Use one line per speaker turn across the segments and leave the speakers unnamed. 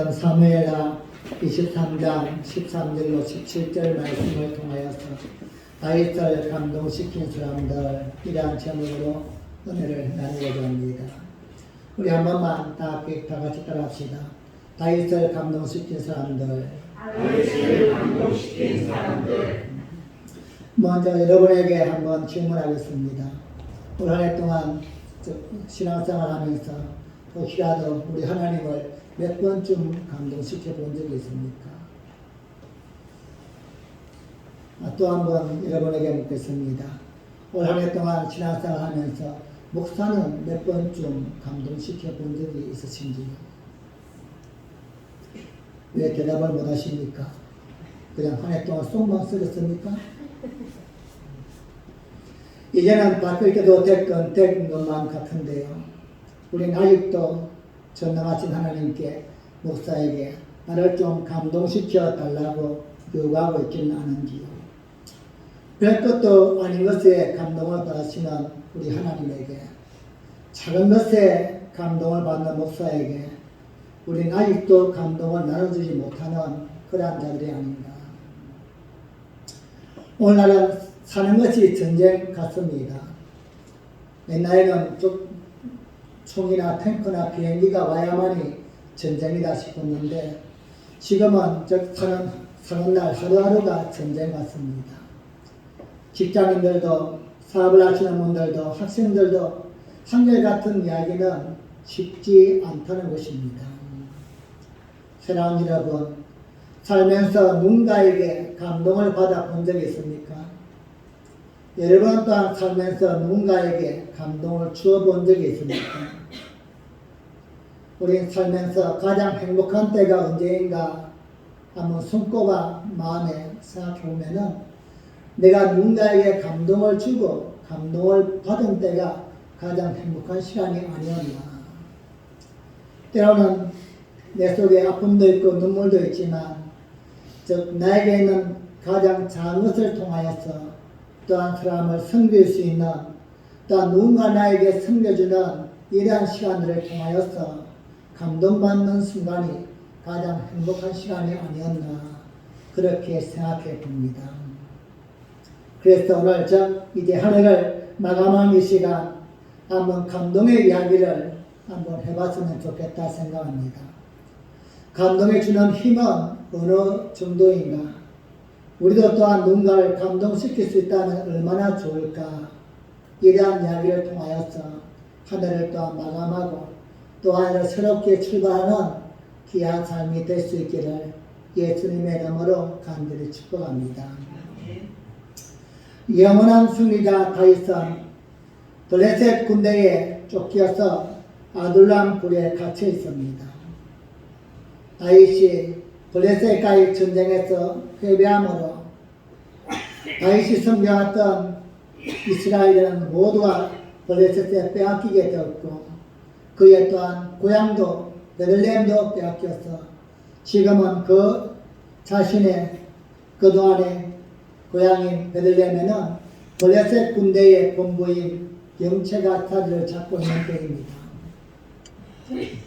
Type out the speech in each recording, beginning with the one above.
사무엘하 23장 13절로 17절 말씀을 통하여서 다윗을 감동시킨 사람들이란 제목으로 은혜를 나누고자 합니다. 우리 한 번만 다 같이 따라합시다. 다윗을 감동시킨 사람들. 먼저 여러분에게 한번 질문하겠습니다. 올 한 해 동안 신앙생활하면서 혹시라도 우리 하나님을 몇 번쯤 감동시켜 본 적이 있습니까? 또 한 번 여러분에게 묻겠습니다. 올 한 해 동안 신앙생활 하면서 목사는 몇 번쯤 감동시켜 본 적이 있으신지요? 왜 대답을 못 하십니까? 그냥 한 해 동안 쏙만 쓰셨습니까? 이제는 바뀔 때도 될 것만 같은데요. 우리는 아직도 전능하신 하나님께 목사에게 나를 좀 감동시켜 달라고 요구하고 있지는 않은지요. 별것도 아닌 것에 감동을 받으시는 우리 하나님에게, 작은 것에 감동을 받는 목사에게 우리는 아직도 감동을 나눠주지 못하는 그러한 자들이 아닌가. 오늘날은 사는 것이 전쟁 같습니다. 옛날에는 총이나 탱크나 비행기가 와야만이 전쟁이다 싶었는데 지금은 사는 날 하루하루가 전쟁 같습니다. 직장인들도 사업을 하시는 분들도 학생들도 한결같은 이야기는 쉽지 않다는 것입니다. 사랑하는 여러분, 살면서 누군가에게 감동을 받아 본 적이 있습니까? 여러분 또한 살면서 누군가에게 감동을 주어 본 적이 있습니까? 우린 살면서 가장 행복한 때가 언제인가 한번 손꼽아 마음에 생각해 보면은 내가 누군가에게 감동을 주고 감동을 받은 때가 가장 행복한 시간이 아니었나. 때로는 내 속에 아픔도 있고 눈물도 있지만 나에게 있는 가장 작은 것을 통하여서 또한 사람을 섬길 수 있는, 또한 누군가 나에게 섬겨주는 이러한 시간들을 통하여서 감동받는 순간이 가장 행복한 시간이 아니었나 그렇게 생각해 봅니다. 그래서 오늘 이제 한 해를 마감하는 이 시간 한번 감동의 이야기를 한번 해봤으면 좋겠다 생각합니다. 감동해 주는 힘은 어느 정도인가? 우리도 또한 누군가를 감동시킬 수 있다면 얼마나 좋을까? 이러한 이야기를 통하여서 한 해를 또한 마감하고 또 한 해를 새롭게 출발하는 귀한 삶이 될 수 있기를 예수님의 이름으로 간절히 축복합니다. 영원한 승리자 다윗은 블레셋 군대에 쫓겨서 아둘람 굴에 갇혀 있습니다. 다윗이 블레셋과의 전쟁에서 패배함으로 다윗이 섬겨왔던 이스라엘은 모두가 블레셋에 빼앗기게 되었고 그의 또한 고향도 베들레헴도 빼앗겨서 지금은 그 자신의 그동안의 고향인 베들레헴에는 블레셋 군대의 본부인 영체가 자리를 잡고 있는 때입니다.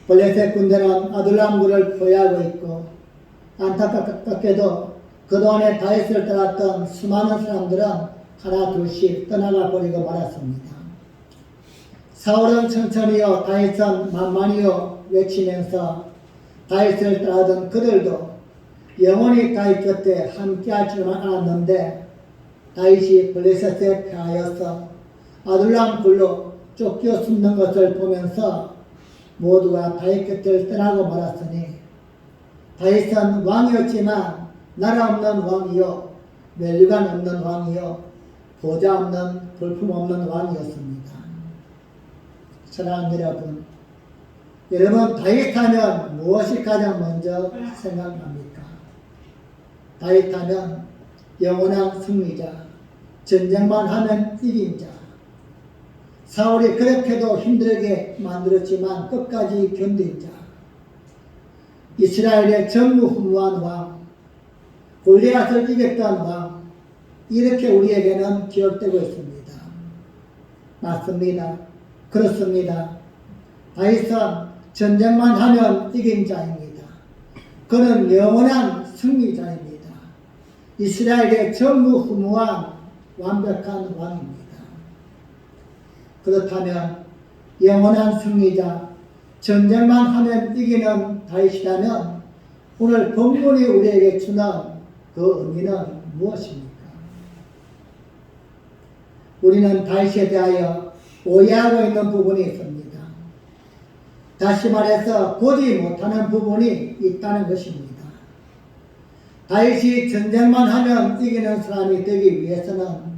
블레셋 군대는 아둘람 굴을 포위하고 있고 안타깝게도 그동안에 다윗을 따랐던 수많은 사람들은 하나 둘씩 떠나가 버리고 말았습니다. 사울은 천천히요 다윗은 만만히요 외치면서 다윗을 따르던 그들도 영원히 다윗 곁에 함께할 줄만 알았는데 다윗이 블레셋에 패하여서 아둘람 굴로 쫓겨 숨는 것을 보면서 모두가 다윗 곁을 떠나고 말았으니 다윗은 왕이었지만 나라 없는 왕이요 멸류관 없는 왕이요 보좌 없는 볼품 없는 왕이었습니다. 사랑하는 여러분 다윗하면 무엇이 가장 먼저 생각납니까? 다윗하면 영원한 승리자, 전쟁만 하면 이긴 자, 사울이 그렇게도 힘들게 만들었지만 끝까지 견딘 자, 이스라엘의 전무후무한 왕, 골리앗을 이겼던 왕, 이렇게 우리에게는 기억되고 있습니다. 맞습니다. 그렇습니다. 다윗은 전쟁만 하면 이긴 자입니다. 그는 영원한 승리자입니다. 이스라엘의 전무후무한 완벽한 왕입니다. 그렇다면 영원한 승리자, 전쟁만 하면 이기는 다윗이라면 오늘 본문이 우리에게 주는 그 의미는 무엇입니까? 우리는 다윗에 대하여 오해하고 있는 부분이 있습니다. 다시 말해서 보지 못하는 부분이 있다는 것입니다. 다윗이 전쟁만 하면 이기는 사람이 되기 위해서는,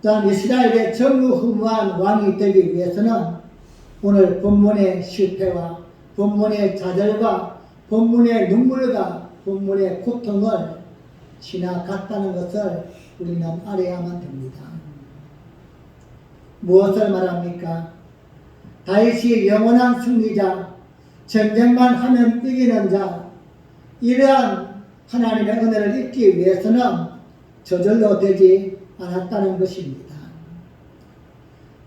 또한 이스라엘의 전무후무한 왕이 되기 위해서는 오늘 본문의 실패와 본문의 좌절과 본문의 눈물과 본문의 고통을 지나갔다는 것을 우리는 알아야만 됩니다. 무엇을 말합니까? 다윗이 영원한 승리자, 전쟁만 하면 이기는 자, 이러한 하나님의 은혜를 잊기 위해서는 저절로 되지 않았다는 것입니다.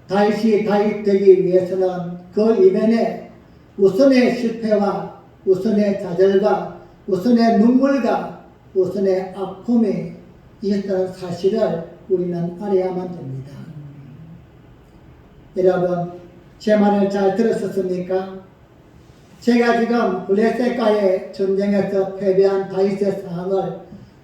다윗이 다윗 되기 위해서는 그 이면에 우선의 실패와 우선의 좌절과 우선의 눈물과 우선의 아픔이 있었다는 사실을 우리는 알아야만 됩니다. 여러분, 제 말을 잘 들으셨습니까? 제가 지금 블레셋과의 전쟁에서 패배한 다윗의 상황을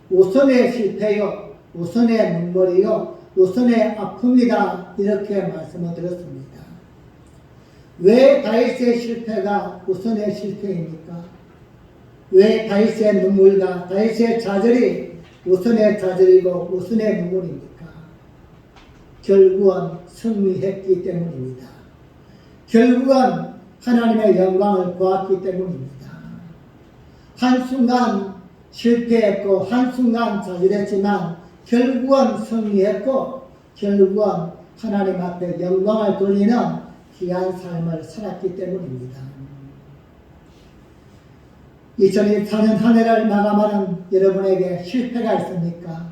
우선의 실패요, 우선의 눈물이요, 우선의 아픔이다, 이렇게 말씀을 드렸습니다. 왜 다윗의 실패가 우선의 실패입니까? 왜 다윗의 눈물과 다윗의 좌절이 우선의 좌절이고 우선의 눈물입니까? 결국은 승리했기 때문입니다. 결국은 하나님의 영광을 보았기 때문입니다. 한순간 실패했고 한순간 좌절했지만 결국은 승리했고 결국은 하나님 앞에 영광을 돌리는 귀한 삶을 살았기 때문입니다. 2024년 한 해를 마감하는 여러분에게 실패가 있습니까?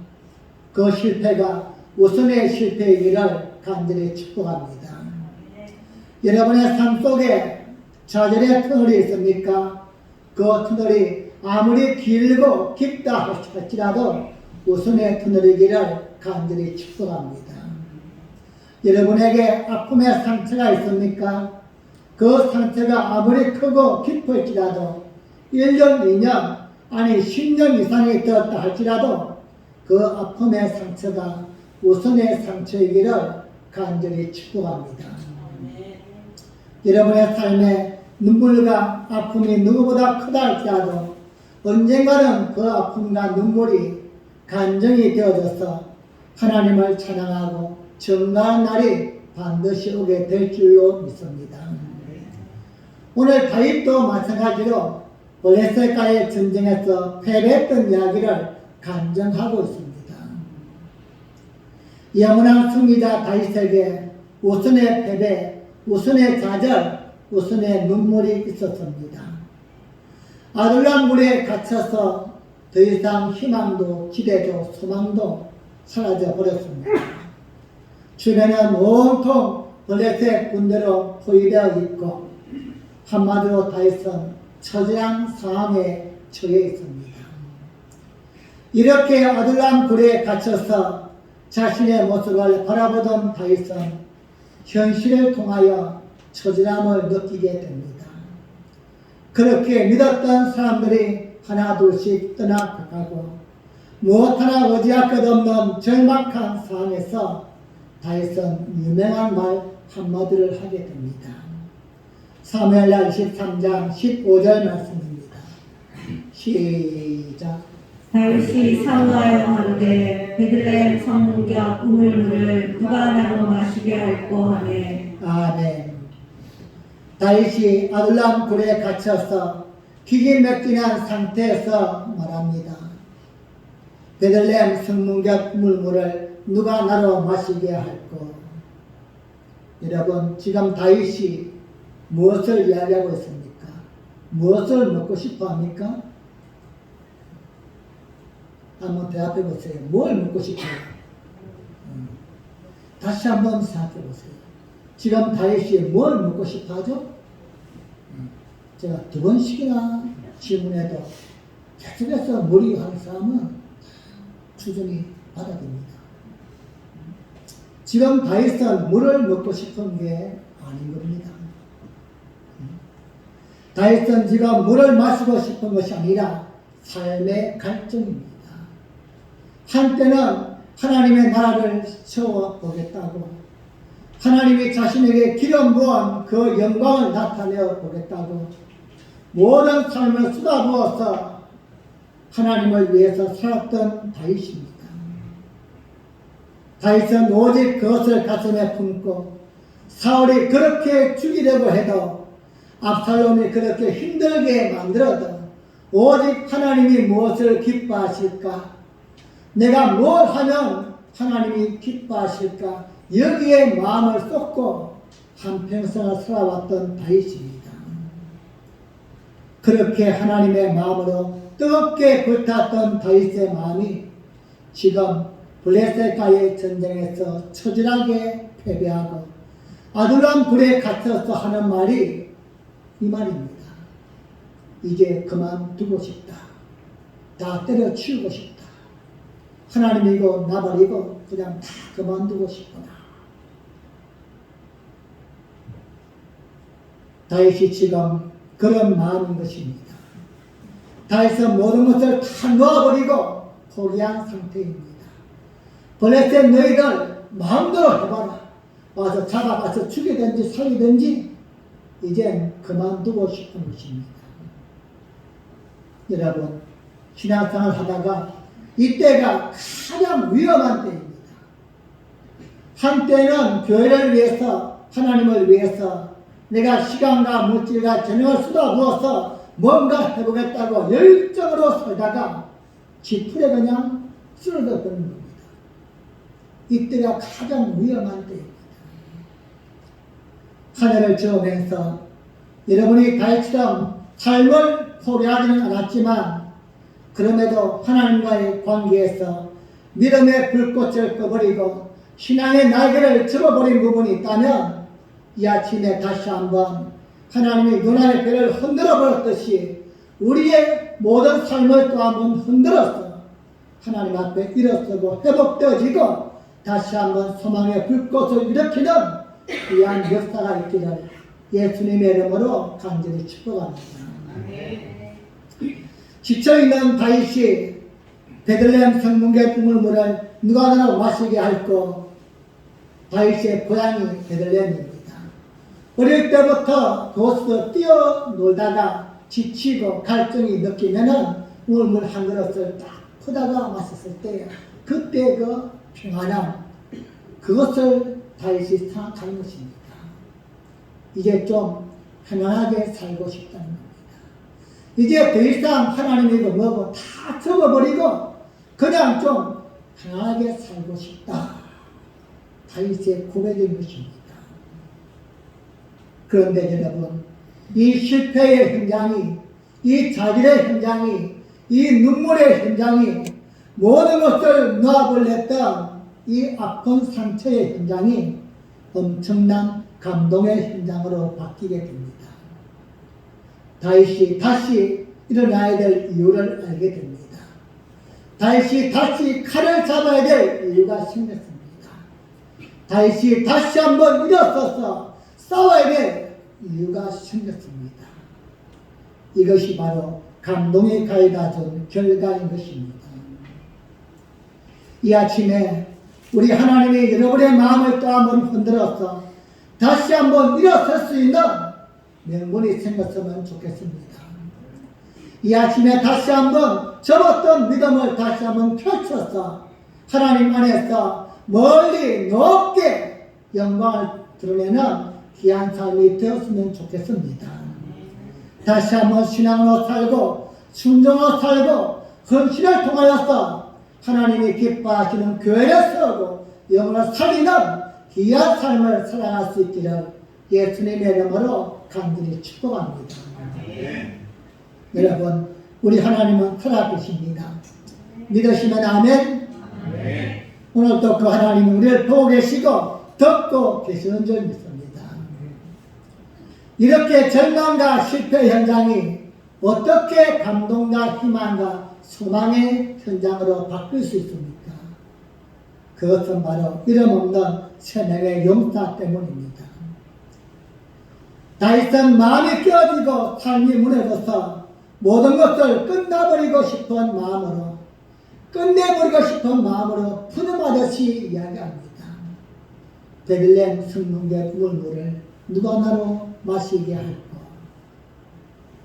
그 실패가 우선의 실패이기를 간절히 축복합니다. 여러분의 삶 속에 좌절의 터널이 있습니까? 그 터널이 아무리 길고 깊다 할지라도 우선의 터널이기를 간절히 축복합니다. 여러분에게 아픔의 상처가 있습니까? 그 상처가 아무리 크고 깊을지라도 1년, 2년, 아니 10년 이상이 되었다 할지라도 그 아픔의 상처가 우선의 상처이기를 간절히 축복합니다. 여러분의 삶에 눈물과 아픔이 누구보다 크다 할지라도 언젠가는 그 아픔과 눈물이 간정이 되어져서 하나님을 찬양하고 정가한 날이 반드시 오게 될 줄로 믿습니다. 오늘 다윗도 마찬가지로 블레셋과의 전쟁에서 패배했던 이야기를 간증하고 있습니다. 영원한 승리자 다윗에게 우선의 패배, 우선의 좌절, 우선의 눈물이 있었습니다. 아둘람 물에 갇혀서 더 이상 희망도 기대도 소망도 사라져 버렸습니다. 주변은 온통 블레셋 군대로 포위되어 있고 한마디로 다윗은 처지한 상황에 처해 있습니다. 이렇게 아둘람 굴에 갇혀서 자신의 모습을 바라보던 다윗은 현실을 통하여 처지함을 느끼게 됩니다. 그렇게 믿었던 사람들이 하나 둘씩 떠나가고 무엇 하나 의지할 것 없는 절박한 상황에서 다윗은 유명한 말 한마디를 하게 됩니다. 사무엘하 23장 15절 말씀입니다. 시작.
다윗이 사무하여 가로되 베들레헴 성문곁 우물물을 누가 나로 마시게 할꼬 하매.
아멘. 다윗이 아둘람 굴에 갇혀서 기진맥진한 상태에서 말합니다. 베들레헴 성문곁 우물물을 누가 나로 마시게 할꼬. 여러분, 지금 다윗이 무엇을 이야기하고 있습니까? 무엇을 먹고 싶어 합니까? 한번 대답해 보세요. 뭘 먹고 싶어요? 다시 한번 생각해 보세요. 지금 다윗이 뭘 먹고 싶어 하죠? 제가 2번씩이나 지문에도 계속해서 무리하는 사람은 꾸준히 받아듭니다. 지금 다윗은 물을 먹고 싶은 게 아닌 겁니다. 다윗은 지금 물을 마시고 싶은 것이 아니라 삶의 갈증입니다. 한때는 하나님의 나라를 세워보겠다고, 하나님이 자신에게 기름 부은 그 영광을 나타내어 보겠다고 모든 삶을 쏟아부어서 하나님을 위해서 살았던 다윗입니다. 다윗은 오직 그것을 가슴에 품고 사울이 그렇게 죽이려고 해도 압살롬이 그렇게 힘들게 만들어도 오직 하나님이 무엇을 기뻐하실까? 내가 뭘 하면 하나님이 기뻐하실까? 여기에 마음을 쏟고 한평생을 살아왔던 다윗입니다. 그렇게 하나님의 마음으로 뜨겁게 불탔던 다윗의 마음이 지금 블레셋과의 전쟁에서 처절하게 패배하고 아둘람 불에 갇혀서 하는 말이 이 말입니다. 이제 그만두고 싶다. 다 때려치우고 싶다. 하나님이고 나발이고 그냥 다 그만두고 싶구나. 다윗이 지금 그런 마음인 것입니다. 다윗은 모든 것을 다 놓아버리고 포기한 상태입니다. 블레셋 너희들 마음대로 해봐라. 와서 잡아가서 죽이든지 살리든지 이젠 그만두고 싶은 것입니다. 여러분, 신앙생활 하다가 이때가 가장 위험한 때입니다. 한때는 교회를 위해서, 하나님을 위해서 내가 시간과 물질과 재능을 쏟아부어서 뭔가 해보겠다고 열정으로 살다가 지풀에 그냥 쓰러져 버리는 겁니다. 이때가 가장 위험한 때입니다. 하늘을 저으면서 여러분이 다윗처럼 삶을 포기하지는 않았지만 그럼에도 하나님과의 관계에서 믿음의 불꽃을 꺼버리고 신앙의 날개를 접어버린 부분이 있다면 이 아침에 다시 한번 하나님의 눈안의 별을 흔들어 버렸듯이 우리의 모든 삶을 또 한번 흔들어서 하나님 앞에 일어서고 회복되어지고 다시 한번 소망의 불꽃을 일으키는 귀한 역사가 있기를 예수님의 이름으로 간절히 축복합니다. 지쳐있는 다윗이 베들레헴 성문계 우물물을 누가 나눠 마시게 할꼬. 다윗의 고향이 베들레헴입니다. 어릴 때부터 그곳에서 뛰어놀다가 지치고 갈증이 느끼면은 우물물 한 그릇을 딱 퍼다가 마셨을 때 그때 그 평안함, 그것을 다윗이 생각하는 것입니다. 이제 좀 편안하게 살고 싶다는 겁니다. 이제 더 이상 하나님이고 뭐고 다 접어버리고 그냥 좀 편안하게 살고 싶다. 다윗의 고백인 것입니다. 그런데 여러분, 이 실패의 현장이, 이 자질의 현장이, 이 눈물의 현장이, 모든 것을 놓아버렸던 이 아픈 상처의 현장이 엄청난 감동의 현장으로 바뀌게 됩니다. 다윗이 다시 일어나야 될 이유를 알게 됩니다. 다윗이 다시 칼을 잡아야 될 이유가 생겼습니다. 다윗이 다시 한번 일어서서 싸워야 될 이유가 생겼습니다. 이것이 바로 감동의 가해다 준 결과인 것입니다. 이 아침에 우리 하나님이 여러분의 마음을 또 한번 흔들어서 다시 한번 일어설 수 있는 명분이 생겼으면 좋겠습니다. 이 아침에 다시 한번 접었던 믿음을 다시 한번 펼쳐서 하나님 안에서 멀리 높게 영광을 드러내는 귀한 삶이 되었으면 좋겠습니다. 다시 한번 신앙으로 살고 순종으로 살고 헌신을 통하여서 하나님이 기뻐하시는 교회를 세우고 영혼을 살리는 귀한 삶을 살아갈 수 있기를 예수님의 이름으로 간절히 축복합니다. 여러분, 우리 하나님은 살아계십니다. 믿으시면 아멘. 오늘도 그 하나님이 우리를 보고 계시고 듣고 계시는 줄 믿습니다. 이렇게 절망과 실패 현장이 어떻게 감동과 희망과 소망의 현장으로 바뀔 수 있습니까? 그것은 바로 이름없는 세 명의 용사 때문입니다. 다윗은 마음이 깨어지고 삶이 무너져서 모든 것을 끝내버리고 싶은 마음으로 푸념하듯이 이야기합니다. 베들레헴 성문의 물을 누가 나로 마시게 할까?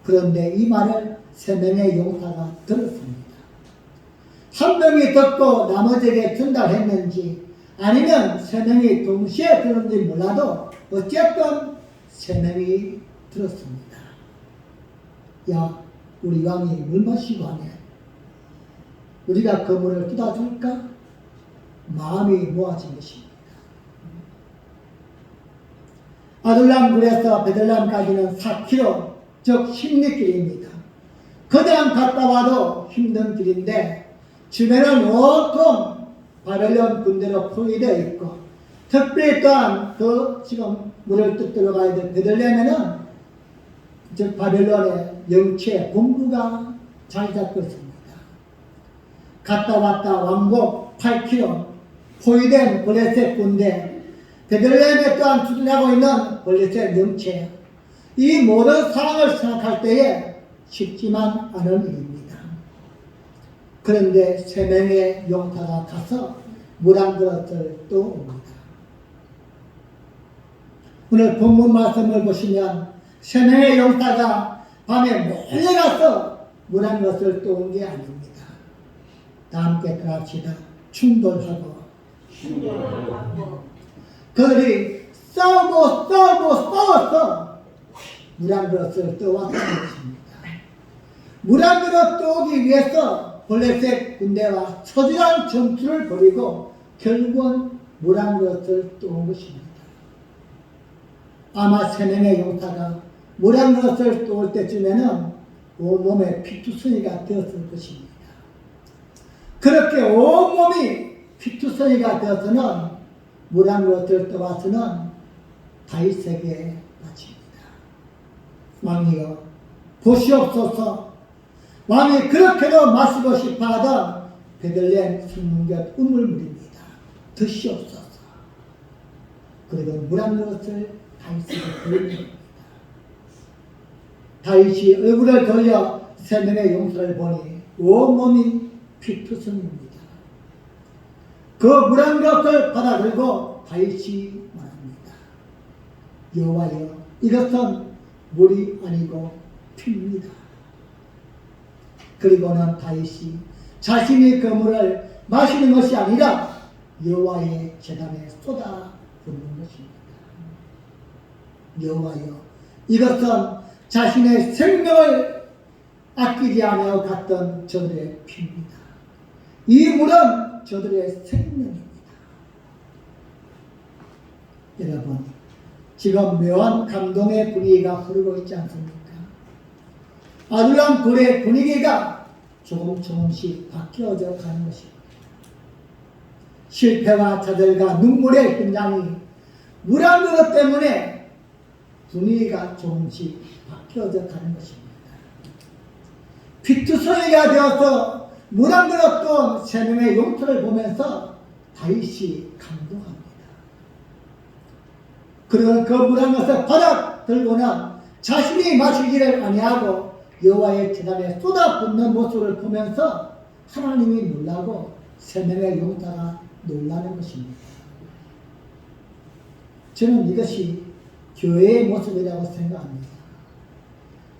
그런데 이 말을 세 명의 용사가 들었습니다. 한 명이 듣고 나머지에게 전달했는지 아니면 세 명이 동시에 들었는지 몰라도 어쨌든 세 명이 들었습니다. 야, 우리 왕이 물 마시고 하네. 우리가 그 물을 뜯어줄까? 마음이 모아진 것입니다. 아둘람 굴에서 베들레헴까지는 4km, 즉 16길입니다. 그냥 갔다 와도 힘든 길인데 주변은 온통 바벨론 군대로 포위되어 있고, 특별히 또한 지금 물을 뜯들어 가야 될 베들레헴에는 즉 바벨론의 영체 본부가 자리 잡고 있습니다. 갔다 왔다 왕복 8km, 포위된 블레셋 군대, 베들레헴에 또한 투쟁하고 있는 블레셋 영체, 이 모든 상황을 생각할 때에 쉽지만 않은 일입니다. 그런데 세 명의 용사가 가서 물 한 그릇을 또 옵니다. 오늘 본문 말씀을 보시면 세 명의 용사가 밤에 몰래 가서 물 한 그릇을 또 온 게 아닙니다. 다 함께 따라합시다. 충돌하고 그들이 싸워서 물 한 그릇을 떠왔다는 것입니다. 물 한 그릇 떠오기 위해서 블레셋 군대와 처절한 전투를 벌이고 결국은 물 한 그릇을 떠온 것입니다. 아마 세 명의 용사가 물 한 그릇을 떠올 때쯤에는 온몸에 피투성이가 되었을 것입니다. 그렇게 온몸이 피투성이가 되어서는 물 한 그릇을 떠와서는 다윗에게 바칩니다. 왕이여 보시옵소서, 왕이 그렇게도 마시고 싶어하던 베들레헴 성문곁 우물물입니다. 드시옵소서. 그리고 물 한 그릇을 다윗에게 드립니다. 다윗이 얼굴을 돌려 세 명의 용사를 보니 온몸이 피투성입니다. 그 물 한 그릇을 받아들고 다윗이 말합니다. 여호와여, 이것은 물이 아니고 피입니다. 그리고는 다윗이 자신이 그 물을 마시는 것이 아니라 여호와의 제단에 쏟아 붓는 것입니다. 여호와여, 이것은 자신의 생명을 아끼지 않아 갔던 저들의 피입니다. 이 물은 저들의 생명입니다. 여러분, 지금 묘한 감동의 분위기가 흐르고 있지 않습니까? 아둘람 굴의 분위기가 조금씩 바뀌어져 가는 것입니다. 실패와 좌절과 눈물의 현장이 물 한 그릇 때문에 분위기가 조금씩 바뀌어져 가는 것입니다. 피투성이가 되어서 물 한 그릇 또 세 명의 용토를 보면서 다윗이 감동합니다. 그리고 그 물 한 그릇을 받아 들고는 자신이 마시기를 아니하고 여호와의 제단에 쏟아붓는 모습을 보면서 하나님이 놀라고 세 명의 용사가 놀라는 것입니다. 저는 이것이 교회의 모습이라고 생각합니다.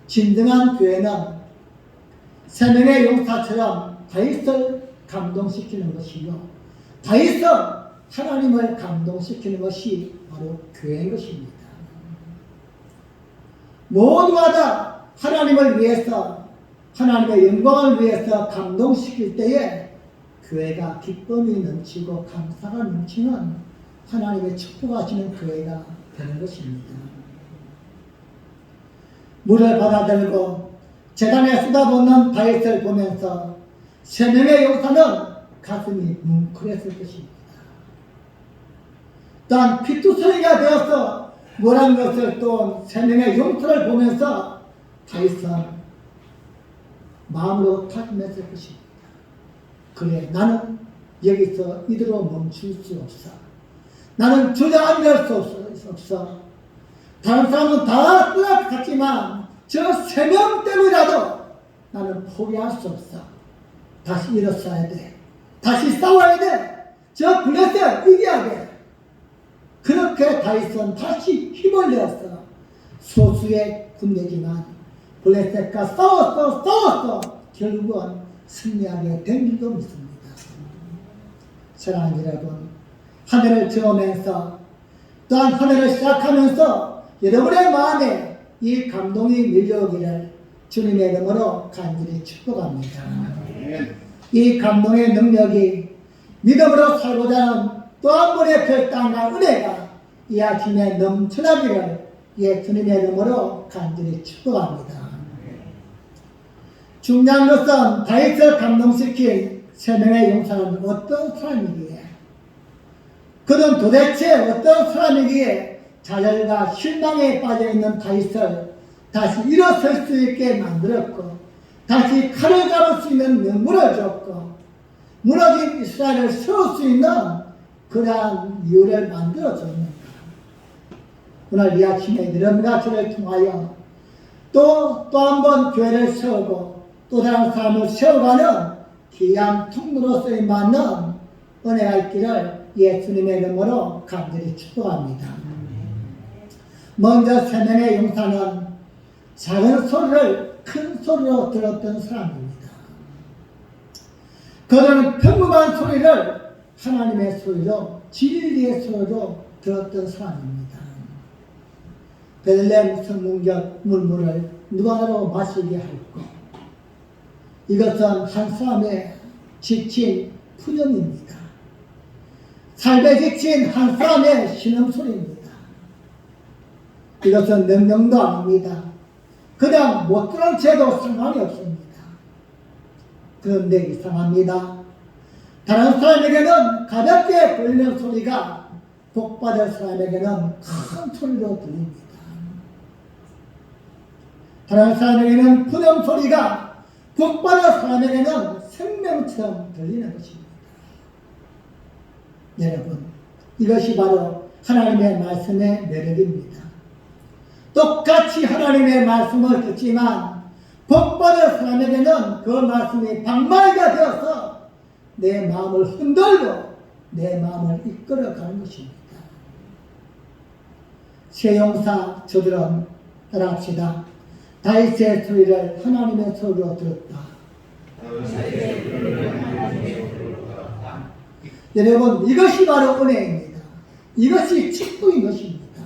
진정한 교회는 세 명의 용사처럼 다윗을 감동시키는 것이요, 다윗은 하나님을 감동시키는 것이 바로 교회인 것입니다. 모두가 다 하나님을 위해서, 하나님의 영광을 위해서 감동시킬 때에 교회가 기쁨이 넘치고 감사가 넘치는 하나님의 축복하시는 교회가 되는 것입니다. 물을 받아들고 제단에 쏟아붓는 다윗을 보면서 세 명의 용사는 가슴이 뭉클했을 것입니다. 또한 피투성이가 되어서 물 한 것을 또 세 명의 용사를 보면서 다윗은 마음으로 다짐했을 것입니다. 그래, 나는 여기서 이대로 멈출 수 없어. 나는 주저앉을 수 없어. 다른 사람은 다 떠나갔지만 저 3명 때문이라도 나는 포기할 수 없어. 다시 일어서야 돼. 다시 싸워야 돼. 저 블레셋 이겨야 돼. 그렇게 다윗은 다시 힘을 내었어. 소수의 군대지만 블레셋과 싸웠어. 결국은 승리하게 된 줄도 믿습니다. 사랑하는 여러분, 한 해를 저으면서 또한 한 해를 시작하면서 여러분의 마음에 이 감동이 밀려오기를 주님의 이름으로 간절히 축복합니다. 이 감동의 능력이 믿음으로 살고자 하는 또 한 번의 결단과 은혜가 이 아침에 넘쳐나기를 예수님의 이름으로 간절히 축복합니다. 중요한 것은 다윗을 감동시킨 3명의 용사는 어떤 사람이기에, 그는 도대체 어떤 사람이기에 좌절과 실망에 빠져있는 다윗을 다시 일어설 수 있게 만들었고, 다시 칼을 잡을 수 있는 명분을 줬고, 무너진 이스라엘을 세울 수 있는 그러한 이유를 만들어줬는가. 오늘 이 아침에 여러분과 저를 통하여 또 한 번 교회를 세우고 또 다른 사람을 세워가는 귀한 통로로 쓰임받는 은혜가 있기를 예수님의 이름으로 간절히 축복합니다. 먼저 3명의 용사는 작은 소리를 큰 소리로 들었던 사람입니다. 그들은 평범한 소리를 하나님의 소리로, 진리의 소리로 들었던 사람입니다. 베들레헴 성문곁 물물을 누가 나로 마시게 할까? 이것은 한 사람의 지친 푸념입니다. 삶에 지친 한 사람의 신음소리입니다. 이것은 명령도 아닙니다. 그냥 못 들은 채도 상관이 없습니다. 그런데 이상합니다. 다른 사람에게는 가볍게 들리는 소리가 복받을 사람에게는 큰 소리로 들립니다. 다른 사람에게는 푸념 소리가 복받을 사람에게는 생명처럼 들리는 것입니다. 여러분, 이것이 바로 하나님의 말씀의 매력입니다. 똑같이 하나님의 말씀을 듣지만 복받을 사람에게는 그 말씀이 방망이가 되어서 내 마음을 흔들고 내 마음을 이끌어가는 것입니다. 세 용사 저들은 따라합시다. 다윗의 소리를 하나님의 소리로 들었다. 여러분, 이것이 바로 은혜입니다. 이것이 축복인 것입니다.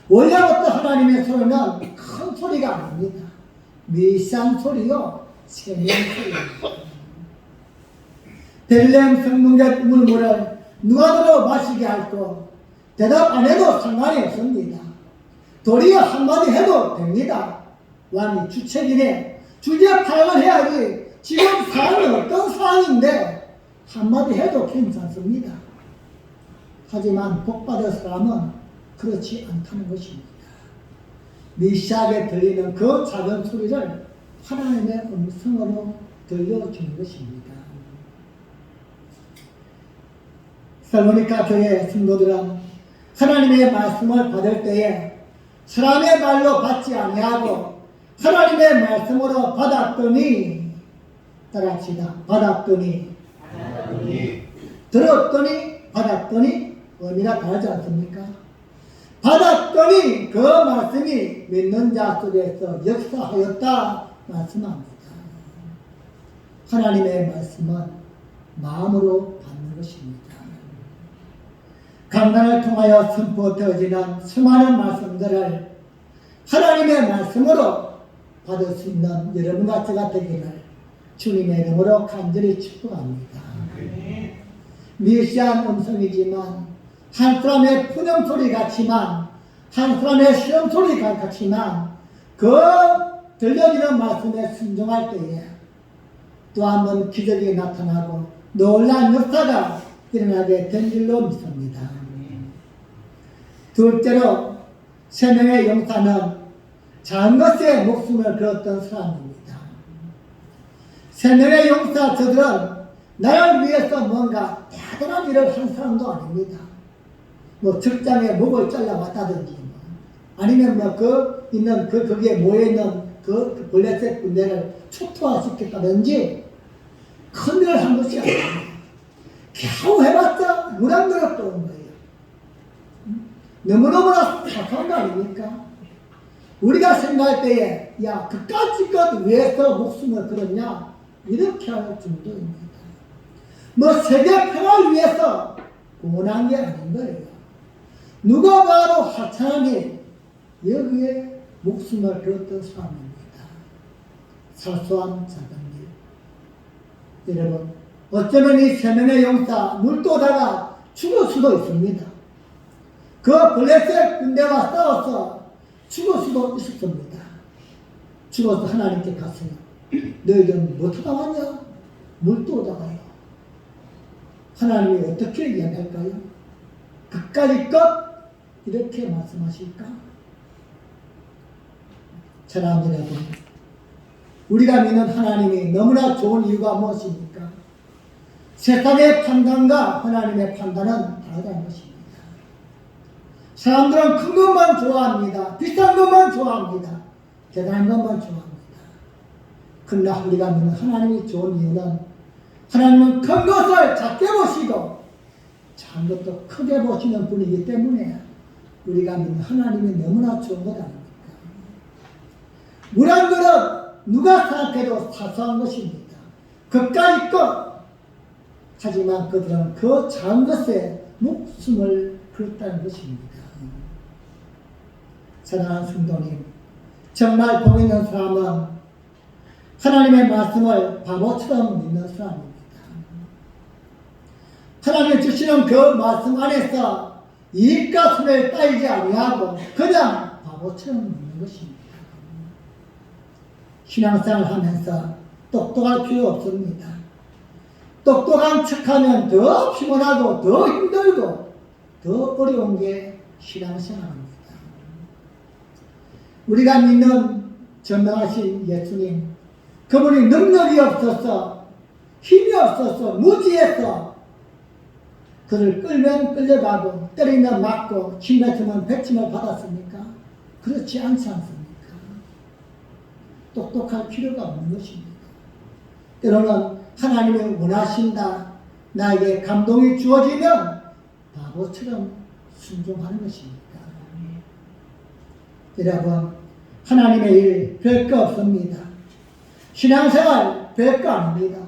원래부터 하나님의 소리는 큰 소리가 아닙니다. 미세한 소리요, 세미한 소리입니다. 베들레헴 성문곁 물물을 누가 들어 마시게 할까? 대답 안 해도 상관이 없습니다. 도리어 한마디 해도 됩니다. 왕이 주책이네. 주제 파악을 해야지. 지금 상황이 어떤 상황인데 한마디 해도 괜찮습니다. 하지만 복받을 사람은 그렇지 않다는 것입니다. 미시하게 들리는 그 작은 소리를 하나님의 음성으로 들려주는 것입니다. 살로니가 교회 성도들은 하나님의 말씀을 받을 때에 사람의 말로 받지 아니하고 하나님의 말씀으로 받았더니, 따라합시다. 받았더니, 들었더니, 받았더니 의미가 다르지 않습니까? 받았더니 그 말씀이 믿는 자 속에서 역사하였다 말씀합니다. 하나님의 말씀은 마음으로 받는 것입니다. 강단을 통하여 선포되어지는 수많은 말씀들을 하나님의 말씀으로 받을 수 있는 여러분과 제가 되기를 주님의 이름으로 간절히 축복합니다. 미시한 음성이지만 한 사람의 푸념 소리 같지만 한 사람의 시험 소리 같지만 그 들려지는 말씀에 순종할 때에 또 한 번 기적이 나타나고 놀라운 역사가 일어나게 된 줄로 믿습니다. 둘째로 3명의 용사는 작은 것에 목숨을 걸었던 사람입니다. 세 명의 용사 저들은 나를 위해서 뭔가 대단한 일을 한 사람도 아닙니다. 뭐 적장에 목을 잘라왔다든지 아니면 뭐 거기에 모여있는 그 블레셋 군대를 초토화시켰다든지 큰 일을 한 것이 아닙니다. 겨우 해봤자 무당들어 또 온 거예요. 너무너무나 사소한 거 아닙니까? 우리가 생각할 때에 야 그까짓 것 위해서 목숨을 걸었냐 이렇게 할 정도입니다. 뭐 세계 평화를 위해서 원한 게 아닌 거예요. 누가 봐도 하찮으니 여기에 목숨을 걸었던 사람입니다. 사소한 작은 일. 여러분 어쩌면 이 세 명의 용사 물도다가 죽을 수도 있습니다. 그 블레셋 군대와 싸워서 죽을 수도 있었습니다. 죽어서 하나님께 갔어요. 너희들은 뭐하다 왔냐? 물도다가요. 하나님이 어떻게 이야기할까요? 그까짓 것 이렇게 말씀하실까? 사랑하는 여러분, 우리가 믿는 하나님이 너무나 좋은 이유가 무엇입니까? 세상의 판단과 하나님의 판단은 다르다는 것입니다. 사람들은 큰 것만 좋아합니다. 비싼 것만 좋아합니다. 대단한 것만 좋아합니다. 그러나 우리가 믿는 하나님이 좋은 이유는 하나님은 큰 것을 작게 보시고 작은 것도 크게 보시는 분이기 때문에 우리가 믿는 하나님이 너무나 좋은 것 아닙니까? 물한 그릇 누가 생각해도 사소한 것입니다. 그까짓 것. 하지만 그들은 그 작은 것에 목숨을 걸었다는 것입니다. 사랑하는 성도님, 정말 복 있는 사람은 하나님의 말씀을 바보처럼 믿는 사람입니다. 하나님 주시는 그 말씀 안에서 이익과 손해를 따지지 아니하고 그냥 바보처럼 믿는 것입니다. 신앙생활을 하면서 똑똑할 필요 없습니다. 똑똑한 척하면 더 피곤하고 더 힘들고 더 어려운 게 신앙생활입니다. 우리가 믿는 전능하신 예수님, 그분이 능력이 없어서 힘이 없어서 무지해서 그를 끌면 끌려가고 때리면 맞고 침뱉으면 배침을 받았습니까? 그렇지 않지 않습니까? 똑똑할 필요가 없는 것입니다. 때로는 하나님이 원하신다, 나에게 감동이 주어지면 바보처럼 순종하는 것입니다. 여러분, 하나님의 일 별거 없습니다. 신앙생활 별거 아닙니다.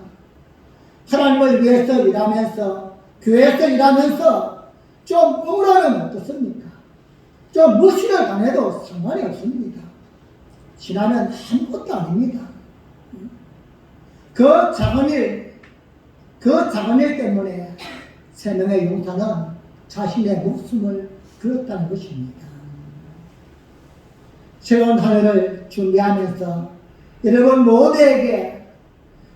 하나님을 위해서 일하면서 교회에서 일하면서 좀 억울하면 어떻습니까? 좀 무시를 당해도 상관이 없습니다. 지나면 아무것도 아닙니다. 그 작은 일 때문에 세 명의 용사는 자신의 목숨을 걸었다는 것입니다. 새로운 한 해를 준비하면서 여러분 모두에게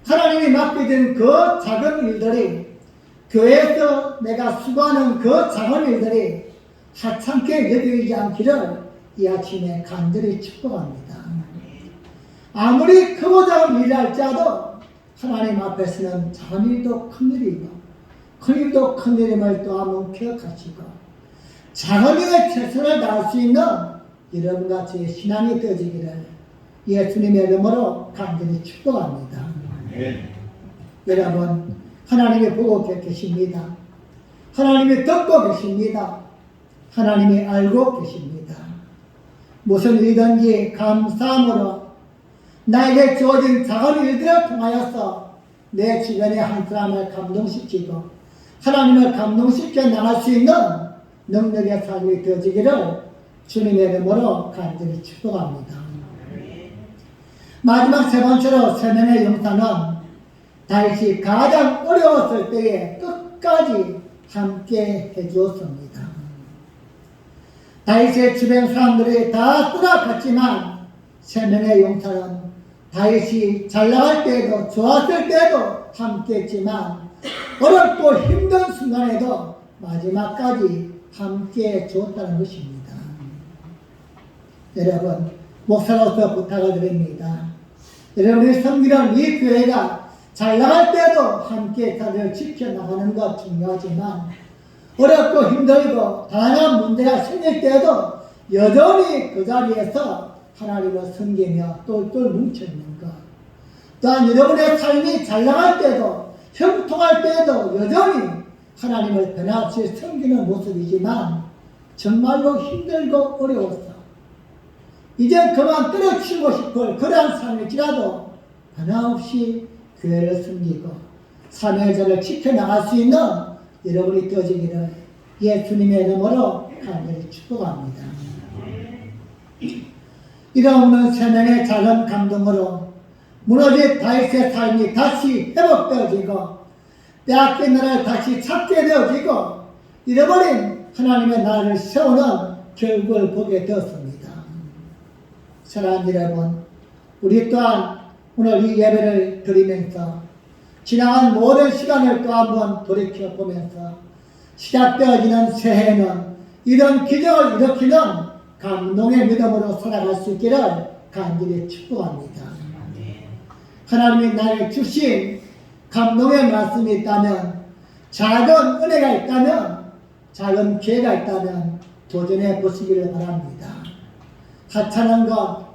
하나님이 맡겨진 그 작은 일들이, 교회에서 내가 수고하는 그 작은 일들이 하찮게 여기지 않기를 이 아침에 간절히 축복합니다. 아무리 크고 작은 일을 할지라도 하나님 앞에서는 작은 일도 큰 일이고 큰 일도 큰 일임을 또 한번 기억하시고 작은 일에 최선을 다할 수 있는 여러분과 제 신앙이 되어지기를 예수님의 이름으로 간절히 축복합니다. 여러분, 하나님이 보고 계십니다. 하나님이 듣고 계십니다. 하나님이 알고 계십니다. 무슨 일이든지 감사함으로 나에게 주어진 작은 일들을 통하여서 내 주변의 한 사람을 감동시키고 하나님을 감동시켜 나갈 수 있는 능력의 삶이 되어지기를 주님의 이름으로 간절히 축복합니다. 마지막 세 번째로 세 명의 용사는 다윗이 가장 어려웠을 때에 끝까지 함께 해주었습니다. 다윗의 주변 사람들이 다 떠나갔지만 세 명의 용사는 다윗이 잘 나갈 때에도 좋았을 때에도 함께 했지만 어렵고 힘든 순간에도 마지막까지 함께 해주었다는 것입니다. 여러분, 목사로서 부탁을 드립니다. 여러분이 섬기는 이 교회가 잘 나갈 때도 함께 자리를 지켜나가는 것 중요하지만 어렵고 힘들고 다양한 문제가 생길 때도 여전히 그 자리에서 하나님을 섬기며 똘똘 뭉쳐있는 것. 또한 여러분의 삶이 잘 나갈 때도 형통할 때도 여전히 하나님을 변함없이 섬기는 모습이지만 정말로 힘들고 어려워서 이제 그만 때려치우고 싶을 그러한 삶일지라도 변함없이 교회를 섬기고 사명자를 지켜나갈 수 있는 여러분이 되어지기를 예수님의 이름으로 간절히 축복합니다. 이런 세 명의 작은 감동으로 무너진 다윗의 삶이 다시 회복되어지고 빼앗긴 나라를 다시 찾게 되어지고 잃어버린 하나님의 나라를 세우는 결국을 보게 되었습니다. 사랑하는 여러분, 우리 또한 오늘 이 예배를 드리면서 지나간 모든 시간을 또 한번 돌이켜보면서 시작되어지는 새해에는 이런 기적을 일으키는 감동의 믿음으로 살아갈 수 있기를 간절히 축복합니다. 하나님이 나에게 주신 감동의 말씀이 있다면, 작은 은혜가 있다면, 작은 기회가 있다면 도전해 보시기를 바랍니다. 하찮은 것,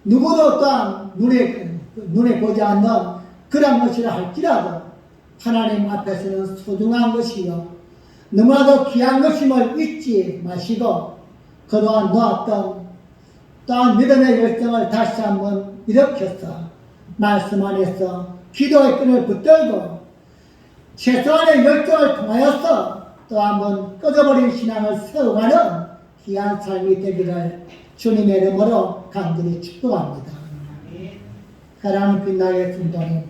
누구도 또한 눈에 보지 않는 그런 것이라 할지라도 하나님 앞에서는 소중한 것이요 너무나도 귀한 것임을 잊지 마시고 그동안 놓았던 또한 믿음의 열정을 다시 한번 일으켜서 말씀 안에서 기도의 끈을 붙들고 최소한의 열정을 통하여서 또 한번 꺼져버린 신앙을 세워가는 귀한 삶이 되기를 주님의 이름으로 간절히 축복합니다. 사랑하는 빛나게 성도님,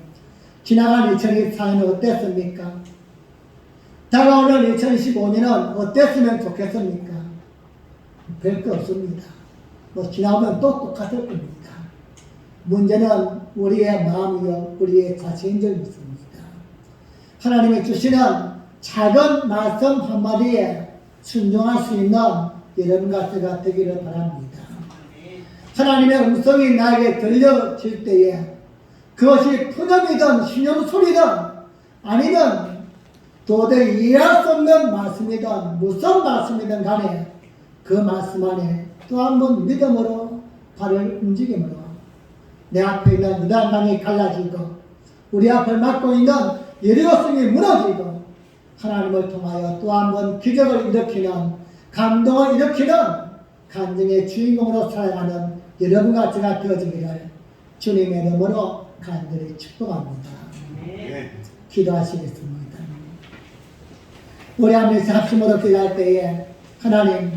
지나간 2024년은 어땠습니까? 다가오는 2025년은 어땠으면 좋겠습니까? 별거 없습니다. 지나오면 또 똑같을 겁니다. 문제는 우리의 마음이요 우리의 자신인 줄 믿습니다. 하나님이 주시는 작은 말씀 한마디에 순종할 수 있는 여러분과 제가 되기를 바랍니다. 하나님의 음성이 나에게 들려질 때에 그것이 푸념이든 신음소리든 아니든 도저히 이해할 수 없는 말씀이든 무슨 말씀이든 간에 그 말씀 안에 또 한 번 믿음으로 발을 움직임으로 내 앞에 있는 유단강이 갈라지고 우리 앞을 막고 있는 여리고성이 무너지고 하나님을 통하여 또 한 번 기적을 일으키는 감동을 일으키는 간증의 주인공으로 살아가는 여러분과 제가 되어지기를 주님의 이름으로 간절히 축복합니다. 기도하시겠습니다. 우리 하나님께서 합심으로 기도할 때에 하나님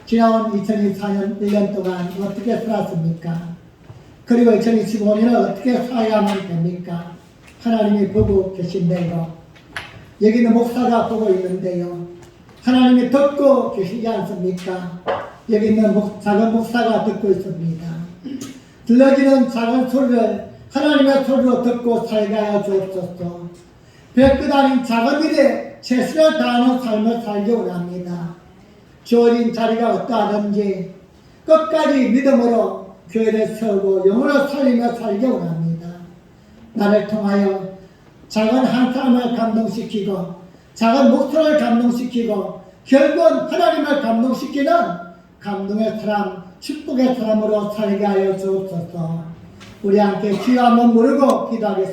지나온 2024년 1년 동안 어떻게 살았습니까? 그리고 2025년을 어떻게 살아야만 됩니까? 하나님이 보고 계신데요. 여기는 목사가 보고 있는데요. 하나님이 듣고 계시지 않습니까? 여기 있는 작은 목사가 듣고 있습니다. 들려지는 작은 소리를 하나님의 소리로 듣고 살게 하여 주옵소서. 별끝 아닌 작은 일에 최선을 다하는 삶을 살기 원합니다. 주어진 자리가 어떠하든지 끝까지 믿음으로 교회를 세우고 영혼을 살리며 살기 원합니다. 나를 통하여 작은 한 사람을 감동시키고 작은 목소리를 감동시키고 결국은 하나님을 감동시키는 감동의 사람, 축복의 사람으로 살게 하여 주옵소서. 우리 함께 주여 한번 부르고 기도하겠습니다.